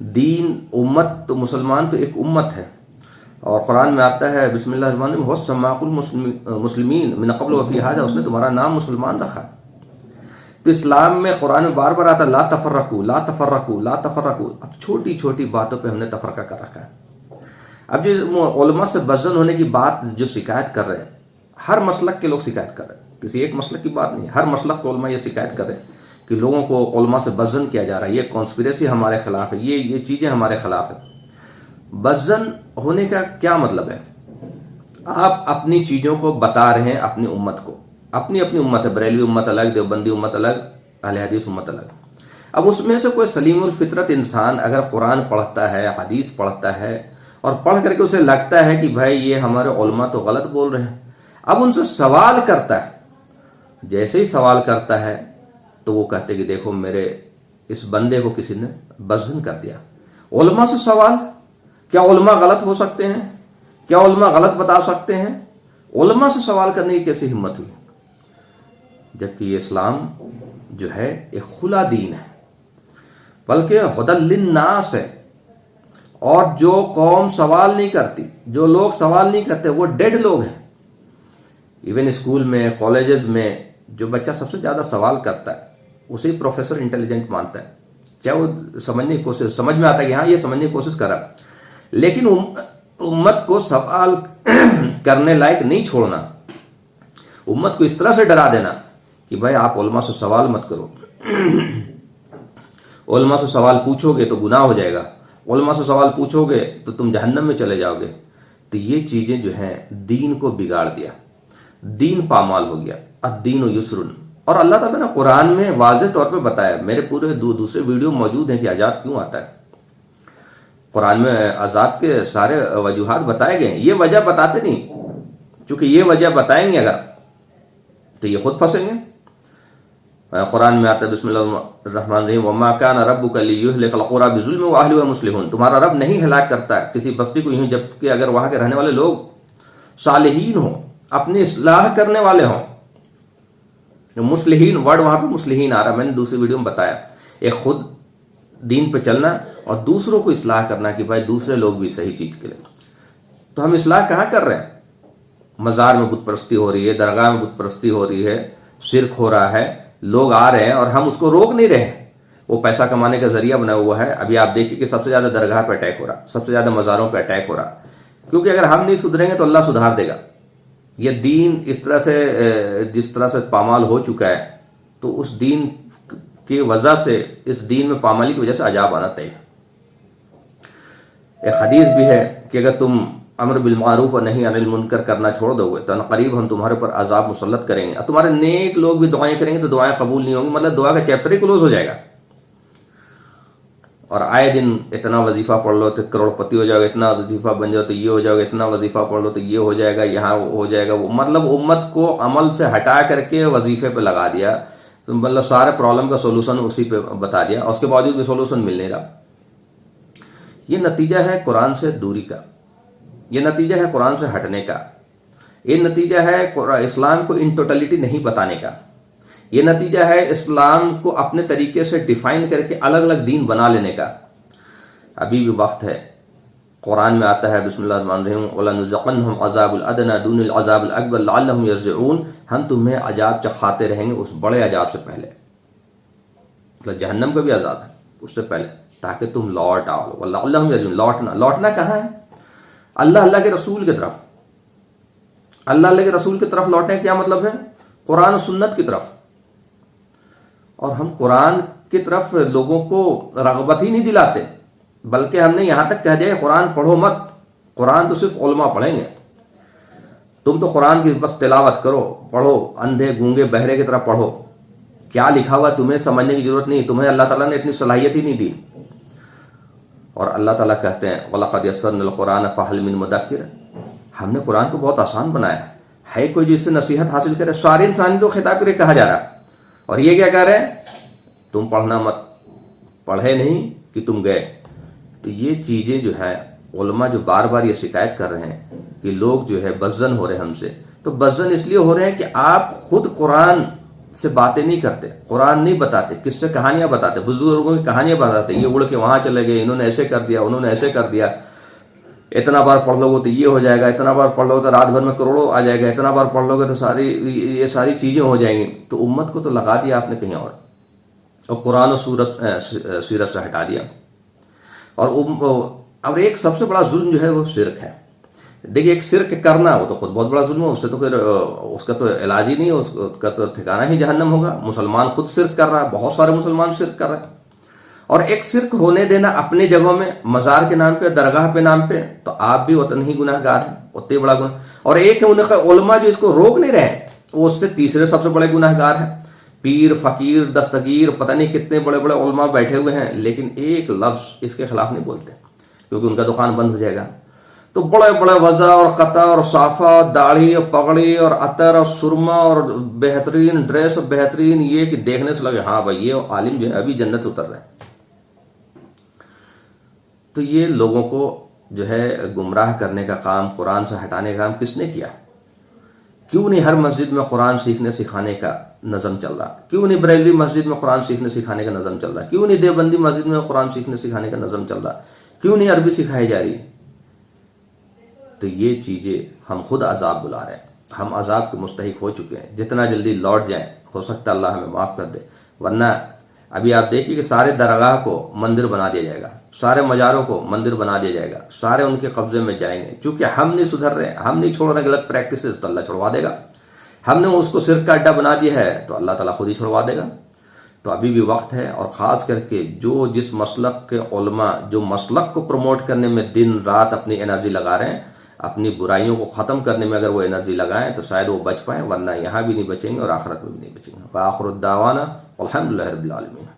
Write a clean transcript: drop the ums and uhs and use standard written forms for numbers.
دین امت تو مسلمان تو ایک امت ہے، اور قرآن میں آتا ہے بسم اللہ الرحمن الرحیم وَسَمَّاكُ الْمُسْلِمِينَ مِنْ قَبْلُ وَفِي هَذَا، اس نے تمہارا نام مسلمان رکھا۔ تو اسلام میں قرآن میں بار بار آتا لا تفرقوا لا تفرقوا لا تفرقوا، اب چھوٹی چھوٹی باتوں پہ ہم نے تفرقہ کر رکھا ہے۔ اب جو علماء سے بزن ہونے کی بات جو شکایت کر رہے ہیں، ہر مسلک کے لوگ شکایت کر رہے ہیں، کسی ایک مسلک کی بات نہیں، ہر مسلک کے علماء یہ شکایت کر رہے ہیں کہ لوگوں کو علماء سے بزن کیا جا رہا ہے، یہ کانسپریسی ہمارے خلاف ہے، یہ چیزیں ہمارے خلاف ہیں۔ بزن ہونے کا کیا مطلب ہے؟ آپ اپنی چیزوں کو بتا رہے ہیں اپنی امت کو، اپنی امت ہے، بریلوی امت الگ، دیوبندی امت الگ، اہل حدیث امت الگ۔ اب اس میں سے کوئی سلیم الفطرت انسان اگر قرآن پڑھتا ہے، حدیث پڑھتا ہے، اور پڑھ کر کے اسے لگتا ہے کہ بھائی یہ ہمارے علماء تو غلط بول رہے ہیں، اب ان سے سوال کرتا ہے، جیسے ہی سوال کرتا ہے تو وہ کہتے کہ دیکھو میرے اس بندے کو کسی نے بزن کر دیا۔ علماء سے سوال، کیا علماء غلط ہو سکتے ہیں؟ کیا علماء غلط بتا سکتے ہیں؟ علماء سے سوال کرنے کی کیسی ہمت ہوئی؟ جبکہ یہ اسلام جو ہے ایک کھلا دین ہے، بلکہ ہدی للناس ہے، اور جو قوم سوال نہیں کرتی، جو لوگ سوال نہیں کرتے، وہ ڈیڈ لوگ ہیں۔ ایون اسکول میں، کالجز میں جو بچہ سب سے زیادہ سوال کرتا ہے اسے پروفیسر انٹیلیجنٹ مانتا ہے، چاہے وہ سمجھنے کی کوشش، سمجھ میں آتا ہے کہ ہاں یہ سمجھنے کی کوشش کر رہا، لیکن امت کو سوال کرنے لائق نہیں چھوڑنا، امت کو اس طرح سے ڈرا دینا کہ بھائی آپ علماء سے سوال مت کرو، علماء سے سوال پوچھو گے تو گناہ ہو جائے گا، علماء سے سوال پوچھو گے تو تم جہنم میں چلے جاؤ گے۔ تو یہ چیزیں جو ہیں دین کو بگاڑ دیا، دین پامال ہو گیا، الدین یسر۔ اور اللہ تعالیٰ نے قرآن میں واضح طور پہ بتایا، میرے پورے دوسرے ویڈیو موجود ہیں کہ عذاب کیوں آتا ہے، قرآن میں عذاب کے سارے وجوہات بتائے گئے ہیں۔ یہ وجہ بتاتے نہیں، چونکہ یہ وجہ بتائیں گے اگر تو یہ خود پھنسیں گے۔ قرآن میں آتا ہے بسم اللہ الرحمن الرحیم وما کان ربک لیہلک القری بظلم واہلھا مصلحون، تمہارا رب نہیں ہلاک کرتا ہے کسی بستی کو یوں جبکہ اگر وہاں کے رہنے والے لوگ صالحین ہوں، اپنی اصلاح کرنے والے ہوں۔ مصلحین ورڈ وہاں پہ مصلحین آ رہا، میں نے دوسری ویڈیو میں بتایا، ایک خود دین پہ چلنا اور دوسروں کو اصلاح کرنا کہ بھائی دوسرے لوگ بھی صحیح چیز کریں۔ تو ہم اصلاح کہاں کر رہے ہیں؟ مزار میں بت پرستی ہو رہی ہے، درگاہ میں بت پرستی ہو رہی ہے، شرک ہو رہا ہے، لوگ آ رہے ہیں اور ہم اس کو روک نہیں رہے ہیں، وہ پیسہ کمانے کا ذریعہ بنا ہوا ہے۔ ابھی آپ دیکھیے کہ سب سے زیادہ درگاہ پہ اٹیک ہو رہا، سب سے زیادہ مزاروں پہ اٹیک ہو رہا، کیونکہ اگر ہم نہیں سدھریں گے تو اللہ سدھار دے گا۔ یہ دین اس طرح سے جس طرح سے پامال ہو چکا ہے، تو اس دین کی وجہ سے، اس دین میں پامالی کی وجہ سے عذاب آنا طے ہے۔ ایک حدیث بھی ہے کہ اگر تم امر بالمعروف اور نہی عن المنکر کرنا چھوڑ دو گے تو قریب ہم تمہارے پر عذاب مسلط کریں گے، اور تمہارے نیک لوگ بھی دعائیں کریں گے تو دعائیں قبول نہیں ہوں گی، مطلب دعا کا چیپٹر ہی کلوز ہو جائے گا۔ اور آئے دن اتنا وظیفہ پڑھ لو تو کروڑ پتی ہو جاؤ گے، اتنا وظیفہ بن جاؤ تو یہ ہو جاؤ گے، اتنا وظیفہ پڑھ لو تو یہ ہو جائے گا، یہاں ہو جائے گا وہ، مطلب امت کو عمل سے ہٹا کر کے وظیفے پہ لگا دیا، تو مطلب سارے پرابلم کا سولوشن اسی پہ بتا دیا، اور اس کے باوجود بھی سولوشن مل نہیں رہا۔ یہ نتیجہ ہے قرآن سے دوری کا، یہ نتیجہ ہے قرآن سے ہٹنے کا، یہ نتیجہ ہے اسلام کو ان ٹوٹلٹی نہیں بتانے کا، یہ نتیجہ ہے اسلام کو اپنے طریقے سے ڈیفائن کر کے الگ الگ دین بنا لینے کا۔ ابھی بھی وقت ہے، قرآن میں آتا ہے بسم اللہ الرحمن الرحیم وَلَنُذِقَنَّهُمْ عَذَابَ الْأَدْنَىٰ دُونَ الْعَذَابِ الْأَكْبَرِ لَعَلَّهُمْ يَرْجِعُونَ، ہم تمہیں عذاب چکھاتے رہیں گے اس بڑے عذاب سے پہلے، مطلب جہنم کا بھی عذاب ہے اس سے پہلے، تاکہ تم لوٹ آؤ۔ وَلَعَلَّهُمْ يَرْجِعُونَ، لوٹنا کہاں ہے؟ اللہ کے رسول کی طرف، اللہ کے رسول کی طرف لوٹنے کیا مطلب ہے؟ قرآن و سنت کی طرف۔ اور ہم قرآن کی طرف لوگوں کو رغبت ہی نہیں دلاتے، بلکہ ہم نے یہاں تک کہہ دیا قرآن پڑھو مت، قرآن تو صرف علماء پڑھیں گے، تم تو قرآن کی بس تلاوت کرو، پڑھو، اندھے گونگے بہرے کی طرح پڑھو، کیا لکھا ہوا تمہیں سمجھنے کی ضرورت نہیں، تمہیں اللہ تعالیٰ نے اتنی صلاحیت ہی نہیں دی۔ اور اللہ تعالیٰ کہتے ہیں وَلَقَدْ يَسَّرْنَا الْقُرْآنَ فَهَلْ مِن مُدَّكِرٍ، ہم نے قرآن کو بہت آسان بنایا ہے کوئی جس سے نصیحت حاصل کرے؟ سارے انسان کو خطاب کرے کہا جا رہا، اور یہ کیا کہہ رہے ہیں؟ تم پڑھنا مت، پڑھے نہیں کہ تم گئے۔ تو یہ چیزیں جو ہے علماء جو بار بار یہ شکایت کر رہے ہیں کہ لوگ جو ہے بزن ہو رہے ہیں ہم سے، تو بزن اس لیے ہو رہے ہیں کہ آپ خود قرآن سے باتیں نہیں کرتے، قرآن نہیں بتاتے، کس سے کہانیاں بتاتے، بزرگوں کی کہانیاں بتاتے، یہ اڑ کے وہاں چلے گئے، انہوں نے ایسے کر دیا، انہوں نے ایسے کر دیا، اتنا بار پڑھ لو گے تو یہ ہو جائے گا، اتنا بار پڑھ لو گے تو رات بھر میں کروڑوں آ جائے گا، اتنا بار پڑھ لو گے تو یہ ساری چیزیں ہو جائیں گی. تو امت کو تو لگا دیا آپ نے کہیں اور قرآن و سیرت سے ہٹا دیا. اور ایک سب سے بڑا ظلم جو ہے وہ شرک ہے. دیکھیے ایک شرک کرنا وہ تو خود بہت بڑا ظلم ہے، اس سے تو پھر اس کا تو علاج ہی نہیں ہے، اس کا تو ٹھکانہ ہی جہنم ہوگا. مسلمان خود شرک کر رہا ہے، بہت سارے مسلمان شرک کر رہے ہیں. اور ایک شرک ہونے دینا اپنی جگہوں میں، مزار کے نام پہ، درگاہ پہ نام پہ، تو آپ بھی اتنے ہی گناہ گار ہیں، اتنے بڑا گناہ. اور ایک ہے ان کا علماء جو اس کو روک نہیں رہے ہیں، وہ اس سے تیسرے سب سے بڑے گناہ گار ہیں. پیر، فقیر، دستگیر، پتہ نہیں کتنے بڑے بڑے علماء بیٹھے ہوئے ہیں، لیکن ایک لفظ اس کے خلاف نہیں بولتے کیونکہ ان کا دکان بند ہو جائے گا. تو بڑے بڑے وضع اور قطع اور صافہ، داڑھی اور پگڑی اور عطر اور سرما اور بہترین ڈریس اور بہترین، یہ کہ دیکھنے سے لگے ہاں بھائی یہ عالم جو ہے ابھی جنت اتر رہے ہیں. تو یہ لوگوں کو جو ہے گمراہ کرنے کا کام، قرآن سے ہٹانے کا کام کس نے کیا؟ کیوں نہیں ہر مسجد میں قرآن سیکھنے سکھانے کا نظم چل رہا؟ کیوں نہیں بریلوی مسجد میں قرآن سیکھنے سکھانے کا نظم چل رہا؟ کیوں نہیں دیوبندی مسجد میں قرآن سیکھنے سکھانے کا نظم چل رہا؟ کیوں نہیں عربی سکھائی جا رہی؟ تو یہ چیزیں ہم خود عذاب بلا رہے ہیں، ہم عذاب کے مستحق ہو چکے ہیں. جتنا جلدی لوٹ جائیں ہو سکتا ہے اللہ ہمیں معاف کر دے. ورنہ ابھی آپ دیکھیے کہ سارے درگاہ کو مندر بنا دیا جائے گا، سارے مزاروں کو مندر بنا دیا جائے گا، سارے ان کے قبضے میں جائیں گے. چونکہ ہم نہیں سدھر رہے، ہم نہیں چھوڑ رہے غلط پریکٹسز، تو اللہ چھڑوا دے گا. ہم نے اس کو شرک کا اڈا بنا دیا ہے تو اللہ تعالیٰ خود ہی چھڑوا دے گا. تو ابھی بھی وقت ہے. اور خاص کر کے جو جس مسلک کے علماء جو مسلک کو پروموٹ کرنے میں دن رات اپنی انرجی لگا رہے ہیں، اپنی برائیوں کو ختم کرنے میں اگر وہ انرجی لگائیں تو شاید وہ بچ پائیں، ورنہ یہاں بھی نہیں بچیں گے اور آخرت میں بھی نہیں بچیں گے. وآخر الدعوانا الحمدللہ رب العالمین.